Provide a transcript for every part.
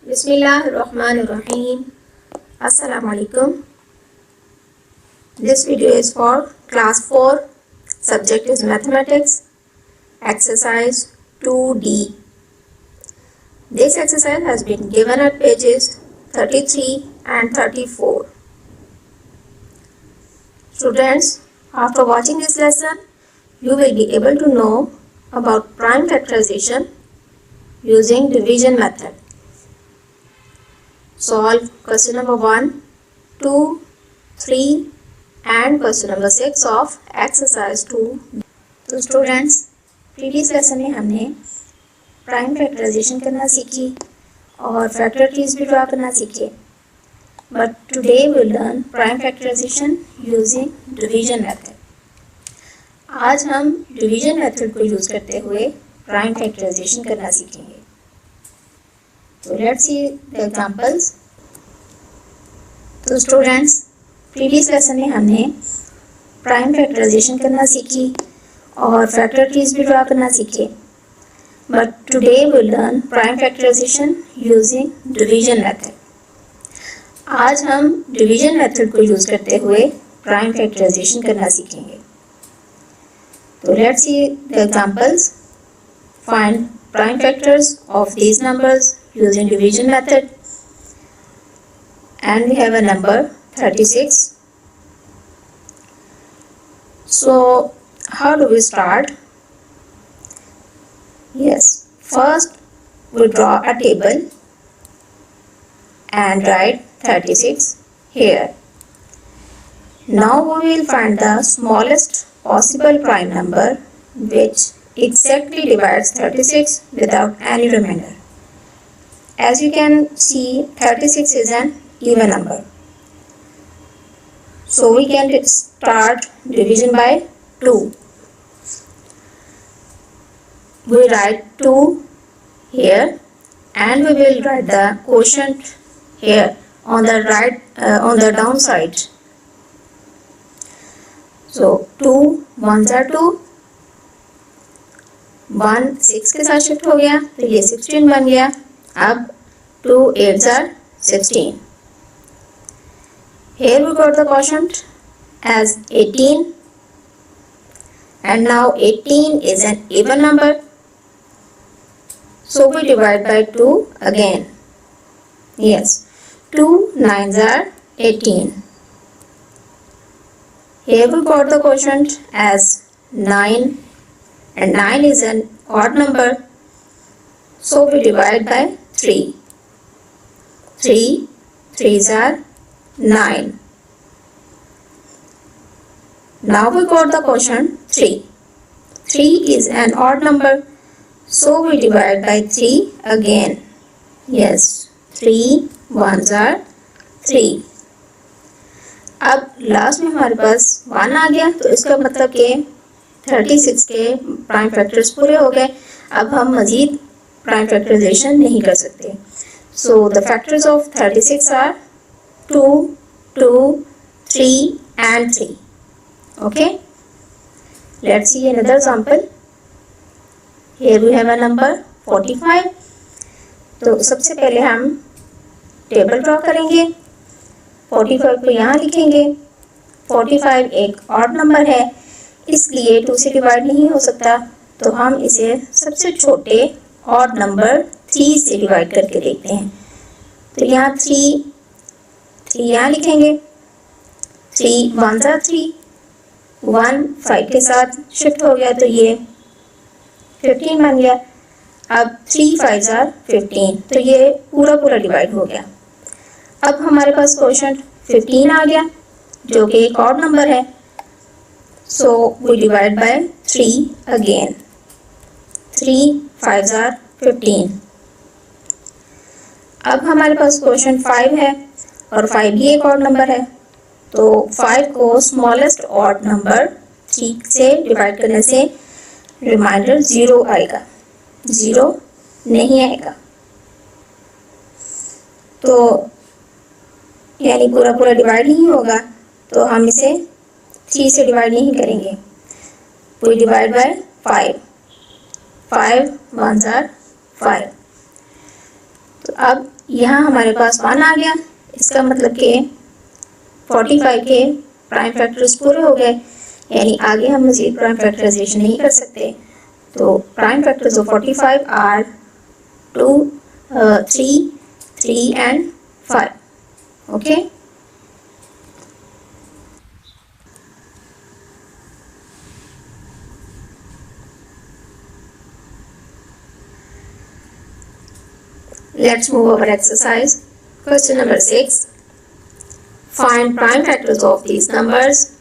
Bismillahirrahmanirrahim. Assalamu alaikum. This video is for class 4. Subject is mathematics. Exercise 2D. This exercise has been given at pages 33 and 34. Students, after watching this lesson, you will be able to know about prime factorization using division method. Solve question number 1, 2, 3 and question number 6 of exercise 2. तो students, previous lesson में हमने prime factorisation करना सीखी और factor keys भी draw करना सीखे. But today we will learn prime factorization using division method. आज हम डिवीजन मेथड को यूज़ करते हुए प्राइम फैक्टराइजेशन करना सीखेंगे. So let's see the examples. तो स्टूडेंट्स, प्रीवियस लेसन में हमने प्राइम फैक्टराइजेशन करना सीखी और फैक्टर कीज भी ड्रा करना सीखे. But today we will learn prime factorization using division method. आज हम डिवीजन मेथड को यूज़ करते हुए प्राइम फैक्टराइजेशन करना सीखेंगे. तो let's see the examples. Find prime factors of these numbers using division method, and we have a number 36. So how do we start? Yes, first we draw a table and write 36 here. Now we will find the smallest possible prime number which exactly divides 36 without any remainder. As you can see, 36 is an even number. So we can start division by 2. We write 2 here and we will write the quotient here on the right on the downside. So 2 ones are 2. 1 6 के साथ shift हो गया तो ये 16 बन गया. अब 2 8s are 16. Here we got the quotient as 18 and now 18 is an even number, so we divide by 2 again. Yes, 2 9s are 18. Here we got the quotient as 9 and 9 is an odd number, so we divide by 3. 3 3s are 9. Now we got the quotient 3. 3 is an odd number, so we divide by 3 again. Yes, 3 1s are 3. अब last में हमारे पास 1 आ गया तो इसका मतलब कि 36 के prime factors पूरे हो गए. अब हम मजीद प्राइम फैक्टराइजेशन नहीं कर सकते. So the factors of 36 are 2 2 3 and 3. Okay, let's see another example. Here we have a number 45. तो सबसे पहले हम टेबल ड्रॉ करेंगे. 45 को यहाँ लिखेंगे. 45 एक ऑड नंबर है, इसलिए 2 से डिवाइड नहीं हो सकता, तो हम इसे सबसे छोटे ऑड नंबर 3 से डिवाइड करके देखते हैं. तो यहाँ 3 यहाँ लिखेंगे. 3 1s are 3. 1 5 के साथ शिफ्ट हो गया तो ये 15 बन गया. अब 3 5s are 15, तो ये पूरा डिवाइड हो गया. अब हमारे पास क्वोशंट 15 आ गया जो कि एक ऑड नंबर है, so we divide by 3 again. 3 5s are 15. अब हमारे पास क्वोशंट 5 है और 5 भी एक ऑड नंबर है, तो 5 को स्मॉलेस्ट ऑड नंबर 3 से डिवाइड करने से रिमाइंडर 0 आएगा. 0 नहीं आएगा, तो यानी पूरा डिवाइड नहीं होगा, तो हम इसे 3 से डिवाइड नहीं करेंगे. We divide by 5. 5 1s are 5. तो अब यहाँ हमारे पास 1 आ गया, इसका मतलब कि 45 के प्राइम फैक्टर्स पूरे हो गए, यानी आगे हम मज़ीद प्राइम फैक्टराइजेशन नहीं कर सकते। तो prime factors of 45 are 2, 3, 3 and 5. Okay. Let's move our exercise. Question number 6. Find prime factors of these numbers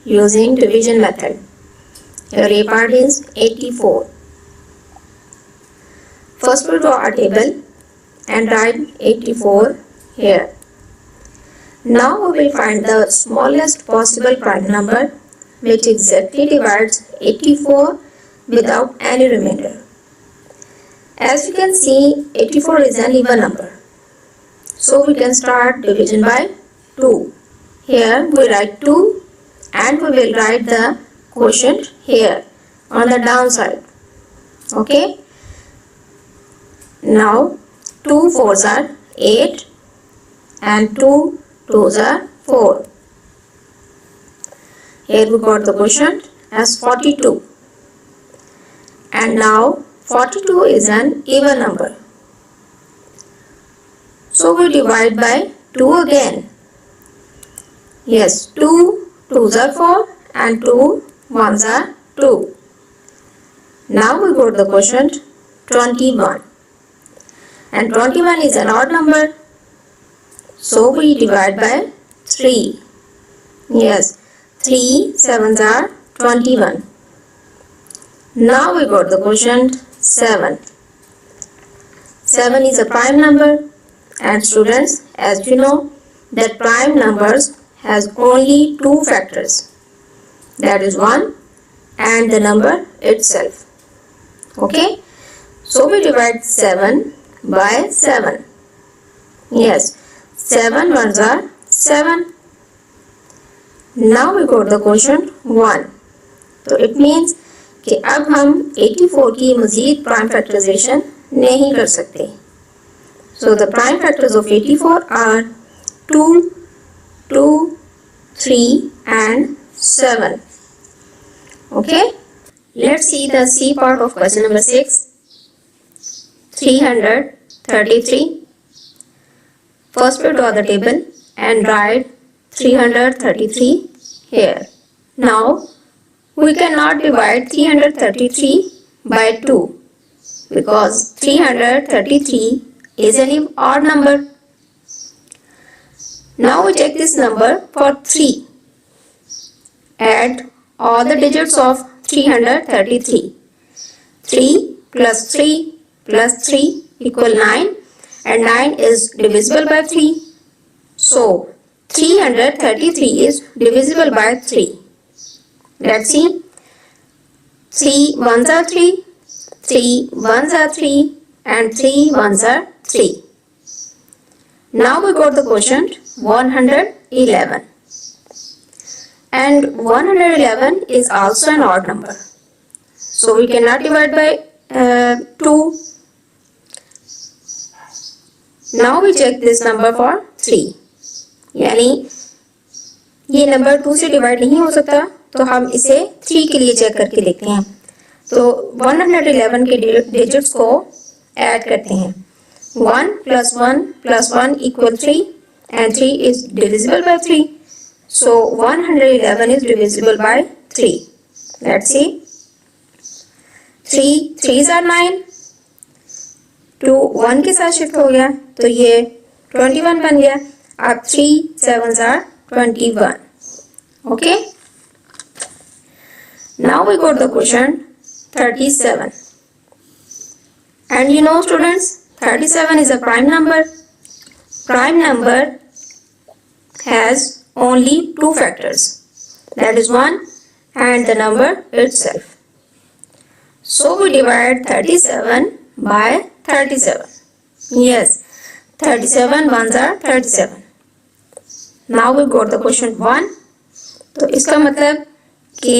using division method. Your A part is 84. First we'll draw a table and write 84 here. Now we will find the smallest possible prime number which exactly divides 84 without any remainder. As you can see, 84 is an even number. So we can start division by 2. Here we write 2 and we will write the quotient here on the downside. Okay. Now 2 4s are 8 and 2 2s are 4. Here we got the quotient as 42. And now 42 is an even number. So we divide by 2 again. Yes, 2 2s are 4 and 2 1s are 2. Now we got the quotient 21. And 21 is an odd number. So we divide by 3. Yes, 3 7s are 21. Now we got the quotient 7. 7 is a prime number, and students, as you know that prime numbers has only 2 factors, that is 1 and the number itself. Okay, so we divide 7 by 7. Yes, 7 1s are 7. Now we got the quotient 1. तो it means कि अब हम 84 की मज़ीद prime factorisation नहीं कर सकते. So the prime factors of 84 are 2, 2, 3 and 7. Okay. Let's see the C part of question number 6. 333. First we draw the table and write 333 here. Now we cannot divide 333 by 2 because 333 is an odd number. Now we take this number for 3. Add all the digits of 333. 3 plus 3 plus 3 equal 9, and 9 is divisible by 3. So 333 is divisible by 3. Let's see. 3 1s are 3, 3 1s are 3 and 3 1s are 3. Now we got the quotient 111. And 111 is also an odd number. So we cannot divide by 2. Now we check this number for 3. यानी ये number 2 से divide नहीं हो सकता, तो हम इसे 3 के लिए चेक करके देखते हैं. तो 111 के डिजिट्स को ऐड करते हैं. 1 plus 1 plus 1 equal 3 and 3 is divisible by 3. So 111 is divisible by 3. Let's see. 3 3s are 9. 2 1 के साथ शिफ्ट हो गया तो ये 21 बन गया. अब 3 7s are 21. Okay. Now we got the quotient 37. And you know students, 37 is a prime number. Prime number has only 2 factors, that is 1 and the number itself. So we divide 37 by 37. Yes, 37 1s are 37. Now we got the quotient 1. तो इसका मतलब कि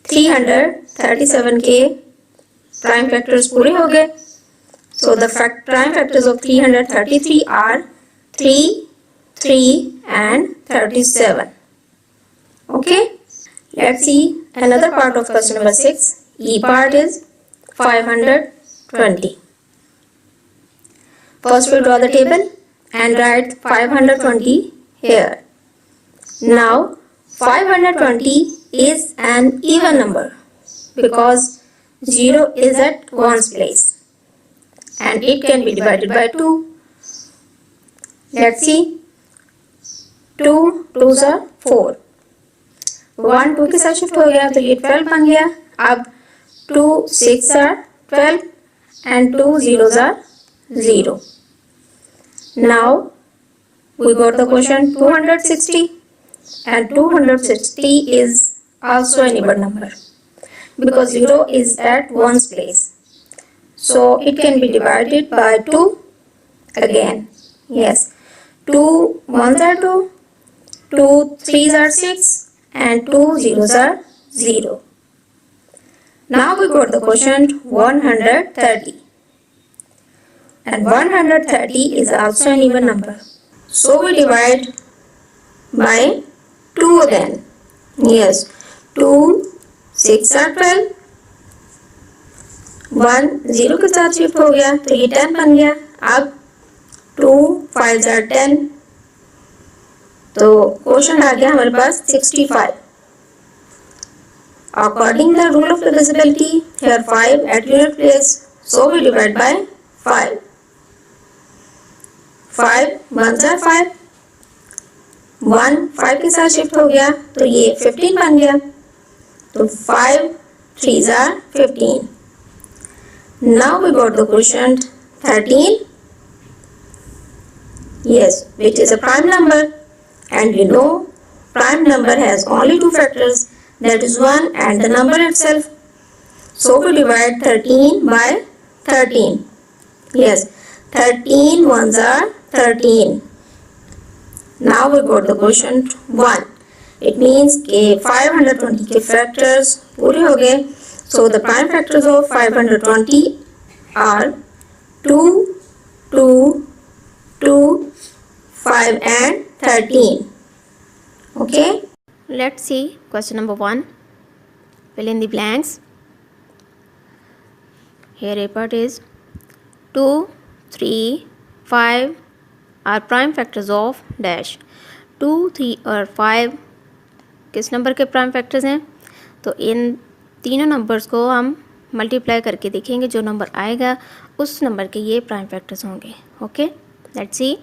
337 के prime factors पूरे हो गए. So the prime factors of 333 are 3, 3 and 37. Okay. Let's see another part of question number 6. E part is 520. First we'll draw the table and write 520 here. Now 520 is an even number because 0 is at ones place and it can be divided by 2. Let's see. 2 2s are 4. 1 2 के साथ shift हो गया तो ये 12 बन गया. अब 2 6 are 12 and 2 zeros are 0. Now we got the quotient 260 and 260 is also an even number because 0 is at ones place. So it can be divided by 2 again. Yes. 2 1s are 2, 2 3s are 6 and 2 zeros are 0. Now we got the quotient 130. And 130 is also an even number. So we divide by 2 again. Yes. 2 6 are 12. 1 0 के साथ shift हो गया तो ये 10 बन गया. अब 2 5s are 10. तो क्वेश्चन आ गया हमारे पास 65. According to the rule of divisibility, here 5 at unit place, so we divide by 5. 5 1s are 5. 1 5 के साथ शिफ्ट हो गया तो ये 15 बन गया. तो 5 3s are 15. Now we got the quotient 13. Yes, which is a prime number. And you know, prime number has only two factors, that is 1 and the number itself. So we divide 13 by 13. Yes, 13 1s are 13. Now we got the quotient 1. It means कि 520 के factors पूरे हो गए. So the prime factors of 520 are 2, 2, 2, 5 and 13. Okay. Let's see question number 1. Fill in the blanks. Here a part is 2, 3, 5 are prime factors of dash. 2, 3 और 5 किस number के prime factors हैं? तो इन तीनों नंबर्स को हम मल्टीप्लाई करके देखेंगे. जो नंबर आएगा उस नंबर के ये प्राइम फैक्टर्स होंगे. Okay, let's C.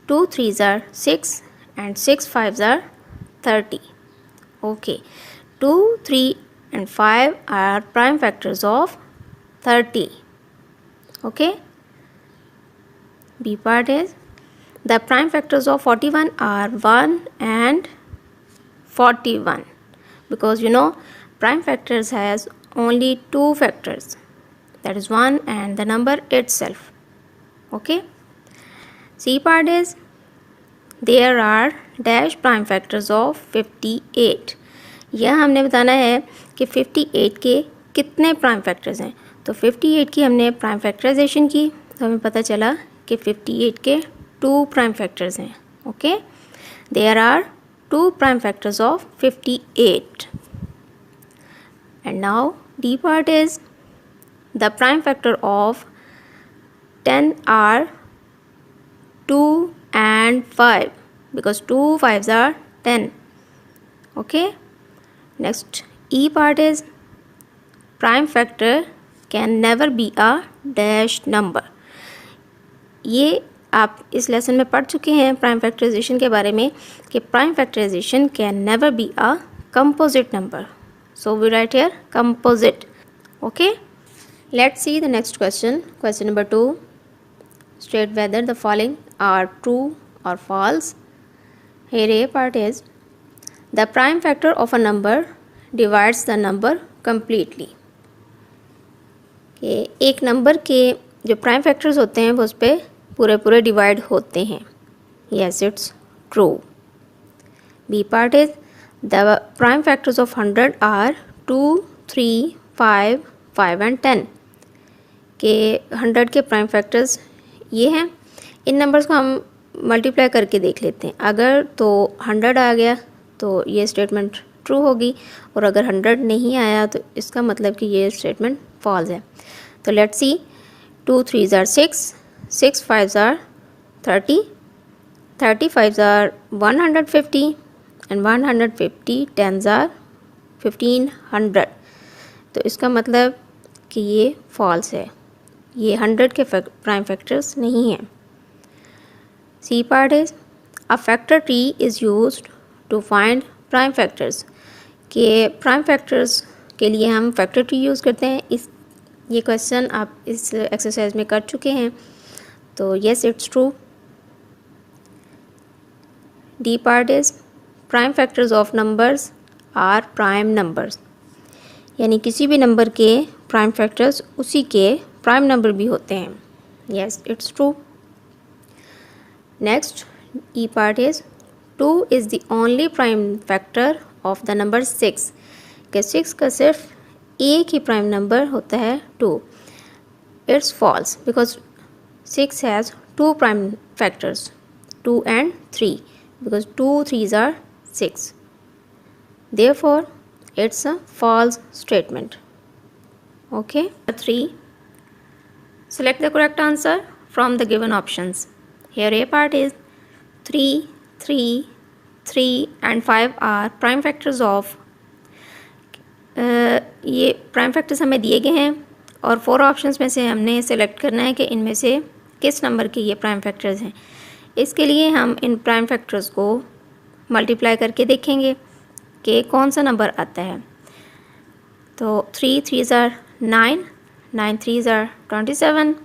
2 3s are 6 and 6 5s are 30. Okay, 2 3 and 5 are prime factors of 30. Okay, B part is the prime factors of 41 are 1 and 41 because you know prime factors has only two factors, that is 1 and the number itself. Okay, C part is there are dash prime factors of 58. यह हमने बताना है कि 58 के कितने prime factors हैं. तो 58 की हमने प्राइम फैक्टराइजेशन की तो हमें पता चला कि 58 के 2 प्राइम फैक्टर्स हैं. Okay, there are 2 prime factors of 58. And now D part is the prime factor of 10 are 2 and 5 because 2 5s are 10. Okay, next E part is prime factor can never be a dash number. ये आप इस lesson में पढ़ चुके हैं prime factorisation के बारे में कि prime factorization can never be a composite number. So we write here composite. Okay, let's see the next question. Question number 2. State whether the following are true or false. Here A part is the prime factor of a number divides the number completely. कि एक number के जो prime factors होते हैं वो उस पर पूरे पूरे डिवाइड होते हैं. Yes, it's true. B part is the prime factors of 100 are 2, 3, 5, 5 and 10. कि 100 के प्राइम फैक्टर्स ये हैं। इन नंबर्स को हम मल्टीप्लाई करके देख लेते हैं। अगर तो 100 आ गया तो ये स्टेटमेंट ट्रू होगी, और अगर 100 नहीं आया तो इसका मतलब कि ये स्टेटमेंट फॉल्स है। तो let's see, 2 3s are 6, 6 5s are 30, 30 5s are 150, and 150 10s are 1500। तो इसका मतलब कि ये फॉल्स है, ये 100 के प्राइम फैक्टर्स नहीं हैं। C part is a factor tree is used to find prime factors, कि प्राइम फैक्टर्स के लिए हम फैक्टर ट्री यूज़ करते हैं। ये क्वेश्चन आप इस एक्सरसाइज में कर चुके हैं, तो yes it's true. D part is prime factors of numbers are prime numbers, यानी किसी भी नंबर के प्राइम फैक्टर्स उसी के प्राइम नंबर भी होते हैं। Yes it's true. Next E part is 2 is the only prime factor of the number 6, कि 6 का सिर्फ एक ही प्राइम नंबर होता है 2। It's false because 6 has 2 prime factors, 2 and 3, because 2 3s are 6. Therefore it's a false statement. Okay. 3. Select the correct answer from the given options. Here A part is 3, 3, 3 and 5 are prime factors of ये prime factors हमें दिए गए हैं, और 4 options में से हमने select करना है कि इनमें से किस नंबर के ये प्राइम फैक्टर्स हैं। इसके लिए हम इन प्राइम फैक्टर्स को मल्टीप्लाई करके देखेंगे कि कौन सा नंबर आता है। तो 3 3s are 9, 9 3s are 27,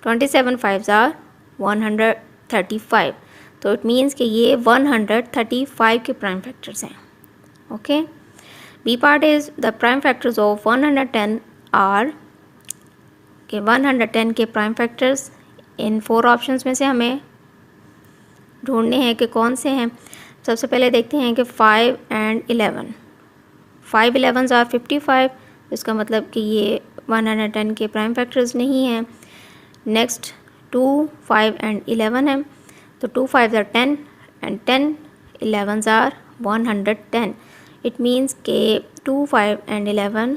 27 5s are 135। तो इट मीन्स कि ये 135 के प्राइम फैक्टर्स हैं। Okay. B part is the prime factors of 110 are, के 110 के प्राइम फैक्टर्स इन 4 ऑप्शंस में से हमें ढूंढने हैं कि कौन से हैं। सबसे पहले देखते हैं कि 5 and 11, 5 11s are 55, इसका मतलब कि ये 110 के प्राइम फैक्टर्स नहीं हैं। नेक्स्ट 2 5 and 11 है, तो 2 5s are 10 and 10 11s are 110। It means के 2 5 and 11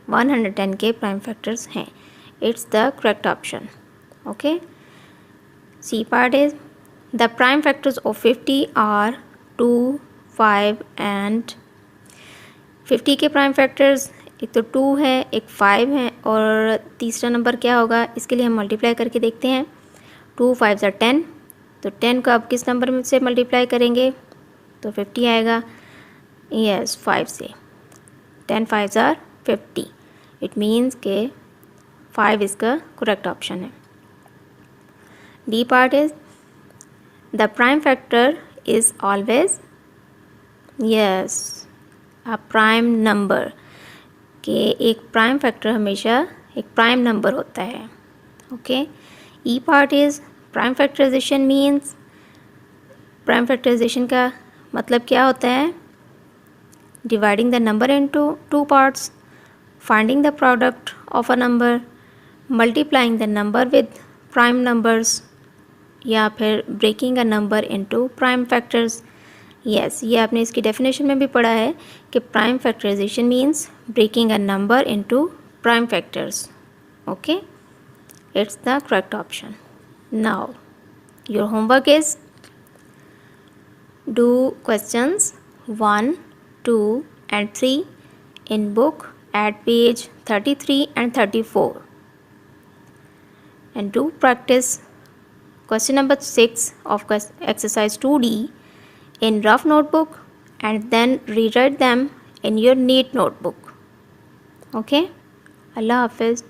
110 के प्राइम फैक्टर्स हैं। It's the correct option. Okay. C part is the prime factors of 50 are 2 5 and 50 के प्राइम फैक्टर्स एक तो 2 है, एक 5 है, और तीसरा नंबर क्या होगा, इसके लिए हम मल्टीप्लाई करके देखते हैं। 2 5s are 10, तो 10 को आप किस नंबर में से मल्टीप्लाई करेंगे, तो 50 आएगा। यस 5 से 10 5s are 50। इट मीन्स के 5 इसका करेक्ट ऑप्शन है। D part is the prime factor is always, yes a prime number, के एक प्राइम फैक्टर हमेशा एक प्राइम नंबर होता है। Okay. E part is prime factorization means, prime factorization का मतलब क्या होता है, dividing the number into 2 parts, finding the product of a number, multiplying the number with prime numbers, या फिर breaking a number into prime factors। yes, ये आपने इसकी definition में भी पढ़ा है कि prime factorization means breaking a number into prime factors। okay, it's the correct option। now your homework is do questions 1 2 and 3 in book at page 33 and 34, and do practice question number 6 of exercise 2D in rough notebook, and then rewrite them in your neat notebook। okay, Allah Hafiz।